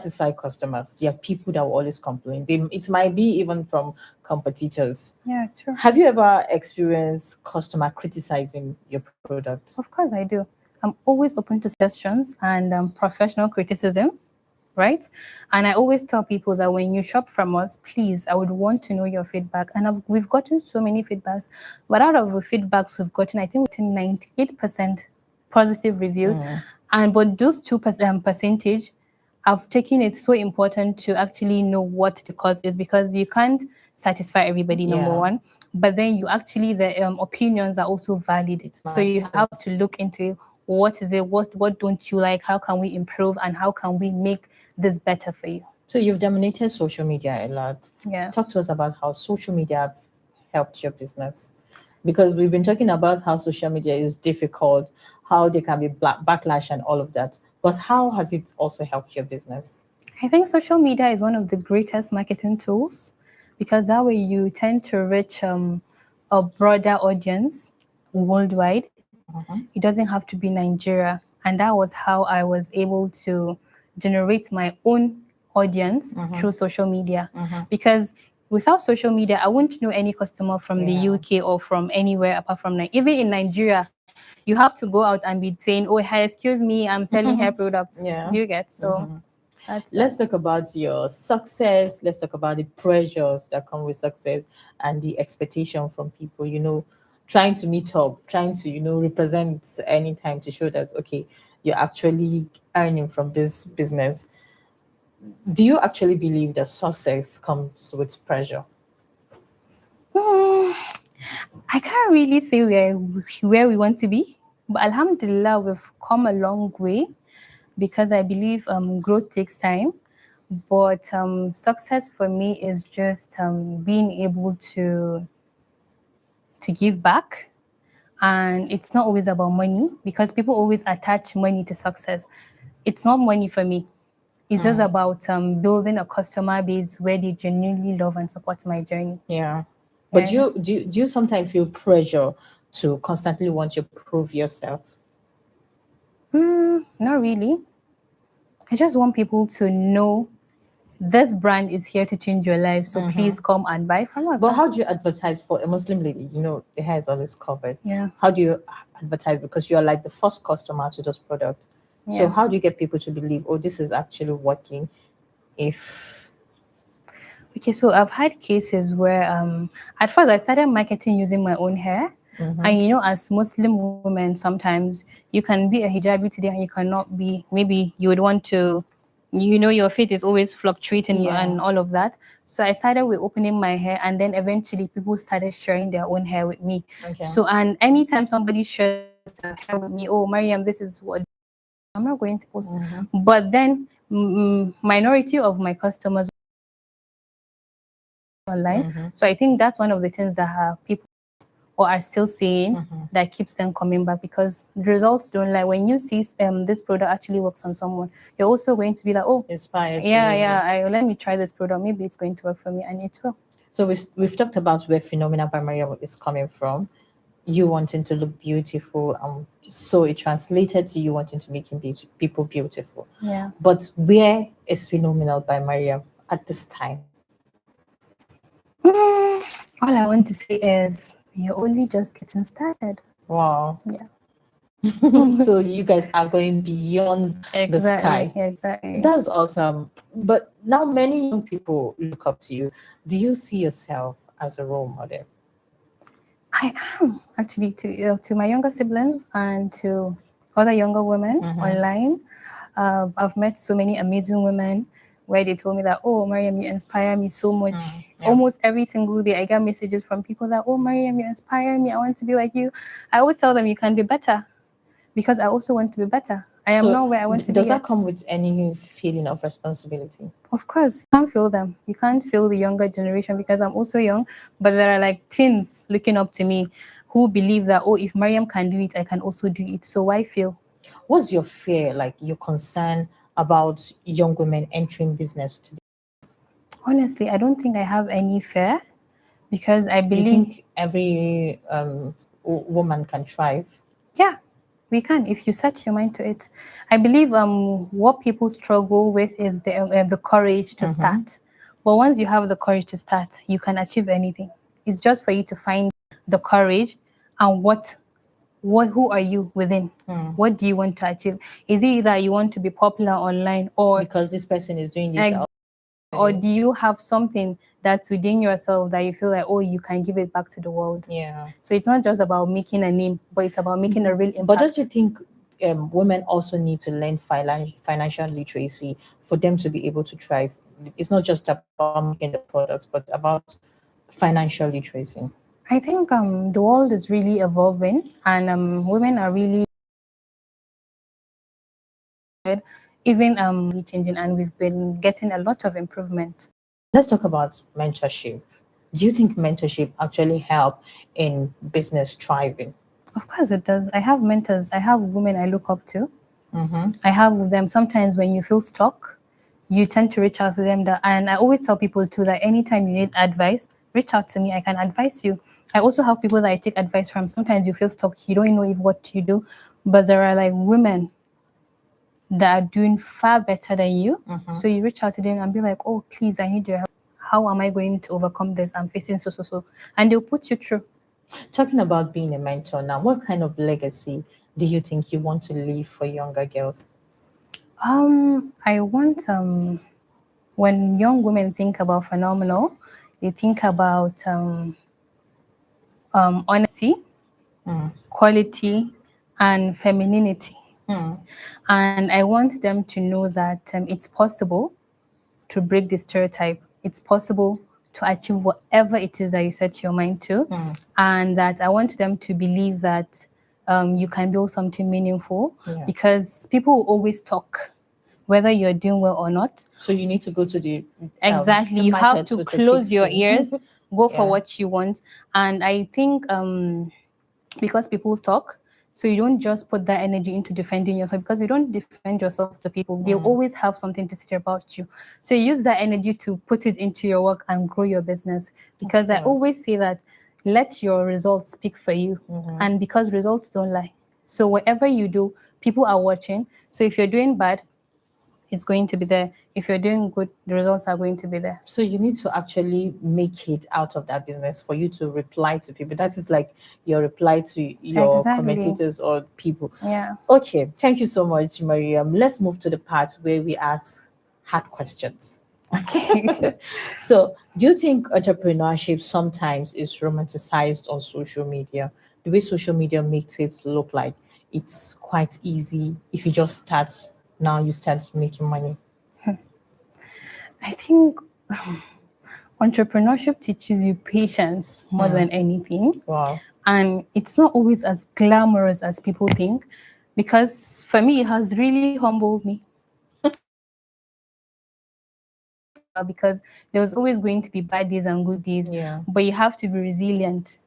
satisfy customers. There are people that will always complain. It might be even from competitors. Yeah, true. Have you ever experienced customer criticizing your product? Of course I do. I'm always open to suggestions and professional criticism, right? And I always tell people that when you shop from us, please, I would want to know your feedback. And we've gotten so many feedbacks, but out of the feedbacks we've gotten, I think we've gotten 98% positive reviews. But those 2% percentage, I've taken it so important to actually know what the cause is, because you can't satisfy everybody, number one. But then you actually, the opinions are also valid. So you have to look into what is it, what don't you like, how can we improve, and how can we make this better for you. So you've dominated social media a lot. Yeah. Talk to us about how social media have helped your business. Because we've been talking about how social media is difficult, how there can be backlash and all of that. But how has it also helped your business? I think social media is one of the greatest marketing tools, because that way you tend to reach a broader audience worldwide. It doesn't have to be Nigeria. And that was how I was able to generate my own audience through social media. Because without social media, I wouldn't know any customer from the UK or from anywhere apart from even in Nigeria. You have to go out and be saying, oh, hi, excuse me, I'm selling hair products. Do you get? So let's talk about your success. Let's talk about the pressures that come with success and the expectation from people, you know, trying to meet up, trying to, you know, represent any time to show that, okay, you're actually earning from this business. Do you actually believe that success comes with pressure? I can't really say where we want to be, but alhamdulillah, we've come a long way, because I believe growth takes time. But success for me is just being able to give back. And it's not always about money, because people always attach money to success. It's not money for me. It's just about building a customer base where they genuinely love and support my journey. Yeah. But do you sometimes feel pressure to constantly want to prove yourself? Not really. I just want people to know this brand is here to change your life. So please come and buy from us. But how do you advertise for a Muslim lady? You know, the hair is always covered. Yeah. How do you advertise? Because you're like the first customer to those products. So how do you get people to believe, oh, this is actually working? Okay, so I've had cases where at first I started marketing using my own hair. And you know, as Muslim women, sometimes you can be a hijabi today and you cannot be, maybe you would want to, you know, your fit is always fluctuating and all of that. So I started with opening my hair, and then eventually people started sharing their own hair with me. So, and anytime somebody shares their hair with me, oh, Maryam, this is what I'm not going to post. But then minority of my customers online. So I think that's one of the things that people are still saying that keeps them coming back, because the results don't lie. When you see this product actually works on someone, you're also going to be like, oh, inspired. Let me try this product. Maybe it's going to work for me, and it will. So we've talked about where Phenomenal by Maryam is coming from. You wanting to look beautiful, so it translated to you wanting to make people beautiful. Yeah. But where is Phenomenal by Maryam at this time? All I want to say is you're only just getting started. Wow. Yeah. So you guys are going beyond the sky. Exactly. That's awesome. But now many young people look up to you. Do you see yourself as a role model? I am actually to my younger siblings and to other younger women online. I've met so many amazing women where they told me that, oh, Maryam, you inspire me so much. Almost every single day I get messages from people that, oh, Maryam, you inspire me. I want to be like you. I always tell them you can be better, because I also want to be better. I am not where I want to be. Does that come with any feeling of responsibility? Of course, you can't feel them. You can't feel the younger generation, because I'm also young, but there are like teens looking up to me who believe that, oh, if Maryam can do it, I can also do it. So why feel? What's your fear, like your concern about young women entering business today? Honestly, I don't think I have any fear, because I believe... You think every woman can thrive? Yeah. We can, if you set your mind to it. I believe what people struggle with is the courage to start. But once you have the courage to start, you can achieve anything. It's just for you to find the courage and who are you within? What do you want to achieve? Is it either you want to be popular online or Because this person is doing this. or do you have something that's within yourself that you feel like, oh, you can give it back to the world? Yeah. So it's not just about making a name, but it's about making a real impact. But don't you think women also need to learn financial literacy for them to be able to thrive? It's not just about making the products, but about financial literacy. I think the world is really evolving, and women are really even changing, and we've been getting a lot of improvement. Let's talk about mentorship. Do you think mentorship actually help in business thriving? Of course it does. I have mentors. I have women I look up to. I have them. Sometimes when you feel stuck, you tend to reach out to them. And I always tell people too that anytime you need advice, reach out to me. I can advise you. I also have people that I take advice from. Sometimes you feel stuck. You don't know if what to do. But there are like women that are doing far better than you. So you reach out to them and be like, oh, please, I need your help. How am I going to overcome this? I'm facing so. And they'll put you through. Talking about being a mentor now, what kind of legacy do you think you want to leave for younger girls? I want when young women think about phenomenal, they think about honesty, quality, and femininity. And I want them to know that it's possible to break the stereotype. It's possible to achieve whatever it is that you set your mind to. And that I want them to believe that you can build something meaningful, because people will always talk, whether you're doing well or not. So you need to go to the Exactly. the You have market to with a close thick your skin. ears, go for Yeah. what you want. And I think because people talk, so you don't just put that energy into defending yourself, because you don't defend yourself to people. They'll always have something to say about you. So you use that energy to put it into your work and grow your business. Because I always say that let your results speak for you. And because results don't lie. So whatever you do, people are watching. So if you're doing bad, it's going to be there. If you're doing good, the results are going to be there. So you need to actually make it out of that business for you to reply to people. That is like your reply to your Exactly. commentators or people. Yeah. Okay, thank you so much, Mariam. Let's move to the part where we ask hard questions. Okay. So, do you think entrepreneurship sometimes is romanticized on social media? The way social media makes it look like it's quite easy. If you just start now, you start making money. I think entrepreneurship teaches you patience more than anything. Wow. And it's not always as glamorous as people think, because for me, it has really humbled me. Because there's always going to be bad days and good days, Yeah. but you have to be resilient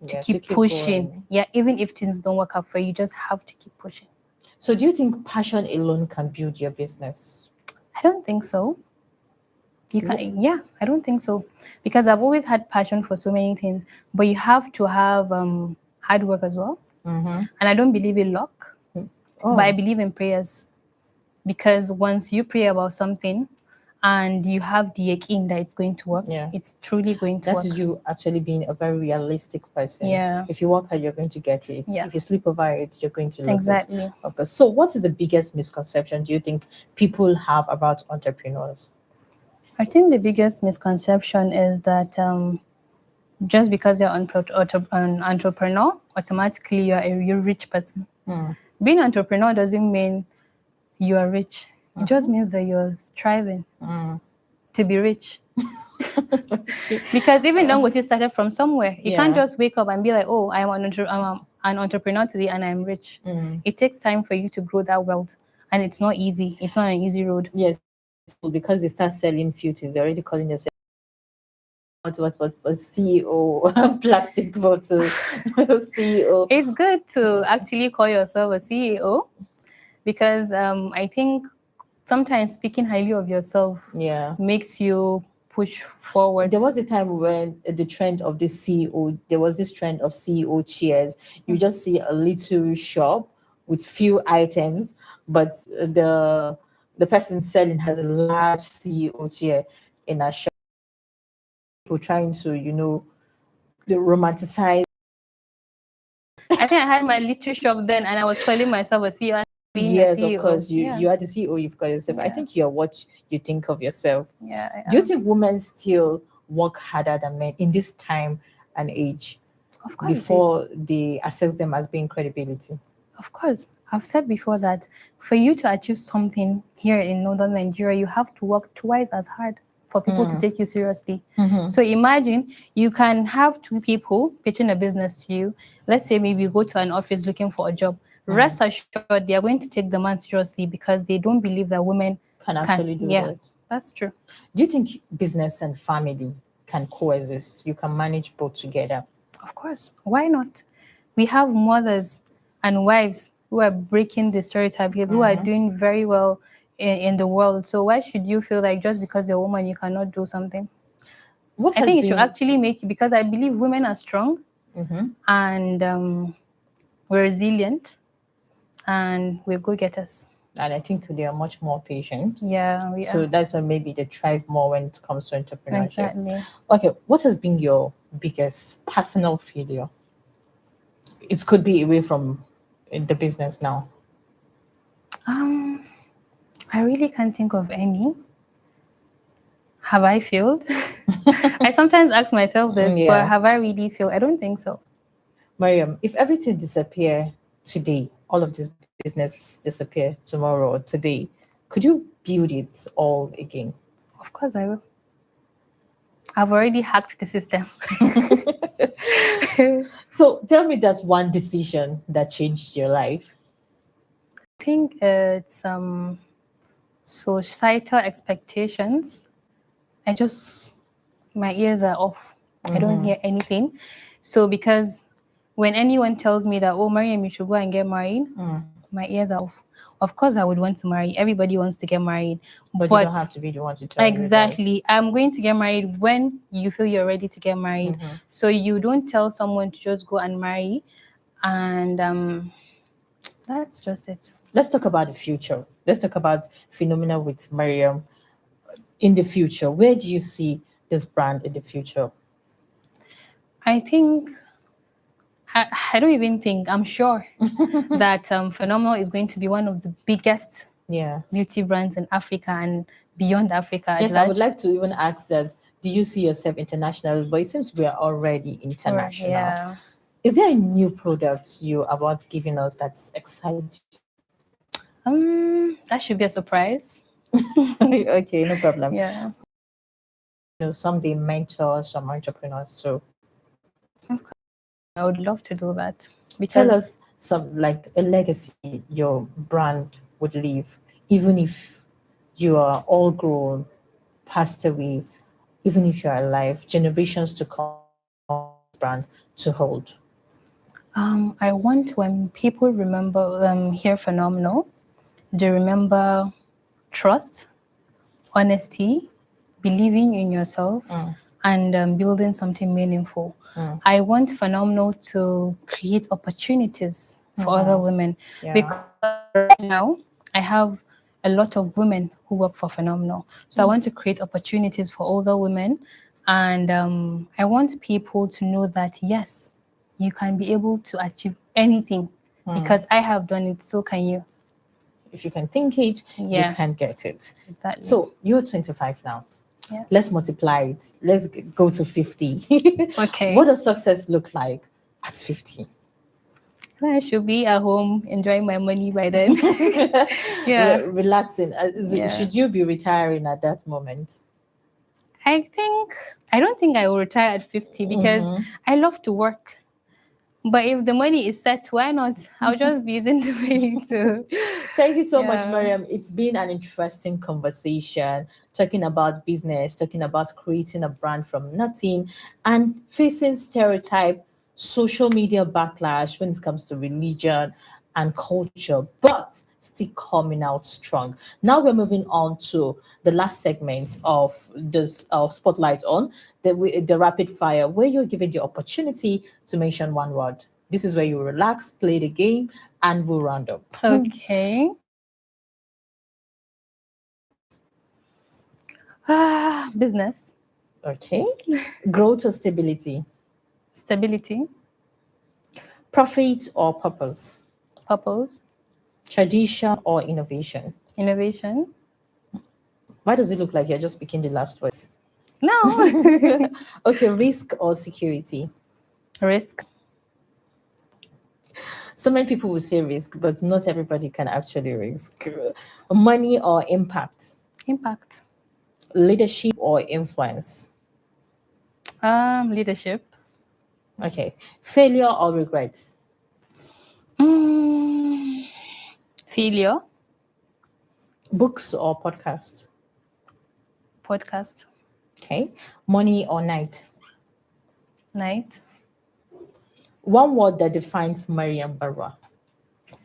to Yeah, keep to keep pushing. going. Yeah, even if things don't work out for you, you just have to keep pushing. So, do you think passion alone can build your business? I don't think so. You can, yeah, I don't think so, because I've always had passion for so many things, but you have to have hard work as well. And I don't believe in luck, but I Oh, believe in prayers, because once you pray about something and you have the yakin that it's going to work, Yeah. it's truly going to that work. is you actually being a very realistic person. Yeah. If you work hard, you're going to get it. Yeah. If you sleep over it, you're going to lose Exactly. it. Okay. So, what is the biggest misconception do you think people have about entrepreneurs? I think the biggest misconception is that just because you're an entrepreneur, automatically you're a rich person. Being an entrepreneur doesn't mean you are rich. It just means that you're striving to be rich. Because even Dangote started from somewhere. You can't Yeah. just wake up and be like, oh, I'm an entrepreneur today and I'm rich. It takes time for you to grow that wealth. And it's not easy. It's not an easy road. Yes, because they start selling few things, they're already calling themselves what CEO, plastic bottle, CEO. It's good to actually call yourself a CEO, because I think sometimes speaking highly of yourself Yeah. makes you push forward. There was a time when the trend of this CEO, there was this trend of CEO chairs. You just see a little shop with few items, but the person selling has a large CEO chair in a shop. People trying to, the romanticize. I think I had my little shop then, and I was calling myself a CEO and being a Yes, of CEO. course, you are the CEO. You've got yourself. I Yeah. think you're what you think of yourself. Yeah. I Do you am. think women still work harder than men in this time and age Of course, before they assess them as being credibility? Of course. I've said before that for you to achieve something here in northern Nigeria, you have to work twice as hard for people to take you seriously. So imagine you can have two people pitching a business to you. Let's say maybe you go to an office looking for a job. Rest assured, they are going to take the man seriously because they don't believe that women Can actually do Yeah, that. that's true. Do you think business and family can coexist? You can manage both together? Of course. Why not? We have mothers and wives who are breaking the stereotype here, who are doing very well in the world. So why should you feel like just because you're a woman you cannot do something? What I has think it should been actually make you, because I believe women are strong and we're resilient and we're go-getters. and I think they are much more patient. Yeah, we So are. that's why maybe they thrive more when it comes to entrepreneurship. Exactly. Okay, what has been your biggest personal failure? It could be away from the business now. I really can't think of any. Have I failed? I sometimes ask myself this, Yeah. but have I really failed? I don't think so. Mariam, if everything disappear today, all of this business disappear tomorrow or today, could you build it all again? Of course I will. I've already hacked the system. So tell me that one decision that changed your life. I think it's societal expectations. My ears are off. I don't hear anything. So because when anyone tells me that, oh, Maryam, you should go and get married, my ears are off. Of course, I would want to marry. Everybody wants to get married. But you don't have to be the one to tell me that. Exactly. I'm going to get married when you feel you're ready to get married. So you don't tell someone to just go and marry. And that's just it. Let's talk about the future. Let's talk about phenomena with Mariam in the future. Where do you see this brand in the future? I think, I don't even think, I'm sure that Phenomenal is going to be one of the biggest Yeah. beauty brands in Africa and beyond Africa. at Yes, I would large. like to even ask that. Do you see yourself international? But it seems we are already international. Yeah. Is there a new product you are about giving us that's exciting? That should be a surprise. Okay, no problem. Yeah. Some they mentor some entrepreneurs. So I would love to do that. tell us some like a legacy your brand would leave, even if you are all grown, passed away, even if you are alive, generations to come, brand to hold. I want when people remember hear Phenomenal, they remember trust, honesty, believing in yourself, and building something meaningful. I want Phenomenal to create opportunities for other women, Yeah. because right now I have a lot of women who work for Phenomenal. So I want to create opportunities for older women, and I want people to know that yes, you can be able to achieve anything because I have done it. So can you. If you can think it, Yeah. you can get it. Exactly. So you're 25 now. Yes. Let's multiply it. Let's go to 50. Okay. What does success look like at 50? I should be at home enjoying my money by then. Yeah. Relaxing. Yeah. Should you be retiring at that moment? I don't think I will retire at 50 because I love to work. But if the money is set, why not? I'll just be using the money to. Thank you so much, Yeah. Mariam. It's been an interesting conversation, talking about business, talking about creating a brand from nothing, and facing stereotype, social media backlash when it comes to religion and culture, but still coming out strong. Now we're moving on to the last segment of this spotlight on the rapid fire, where you're given the opportunity to mention one word. This is where you relax, play the game, and we'll round up. Okay. Business. Okay. Growth or stability? Stability. Profit or purpose? Purpose. Tradition or innovation? Innovation. Why does it look like you're just picking the last words? No. Okay, risk or security? Risk. So many people will say risk, but not everybody can actually risk. Money or impact? Impact. Leadership or influence? Leadership. Okay. Failure or regret? Failure. Books or podcast? Podcast. Okay. Money or night? Night. One word that defines Mariam Barwa.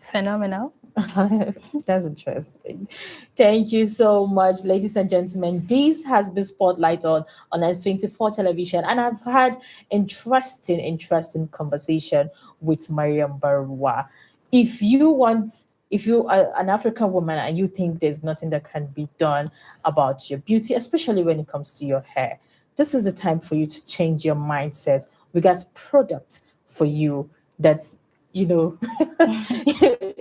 Phenomenal. That's interesting. Thank you so much, ladies and gentlemen. This has been Spotlight on S24 television, and I've had interesting conversation with Mariam Barwa. If you are an African woman and you think there's nothing that can be done about your beauty, especially when it comes to your hair, this is the time for you to change your mindset. We got product for you that's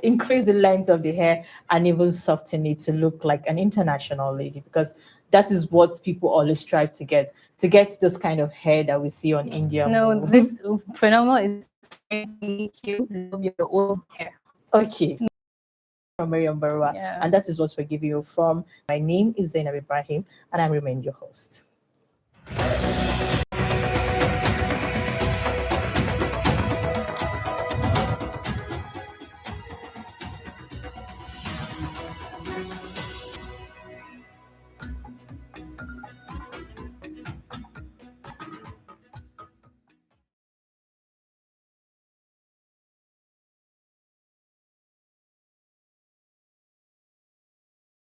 increase the length of the hair and even soften it to look like an international lady, because that is what people always strive to get those kind of hair that we see on India. No, this phenomenal is going to make you love your own hair. Okay. From Mariam Barwa, Yeah. and that is what we're giving you from. My name is Zainab Ibrahim, and I remain your host.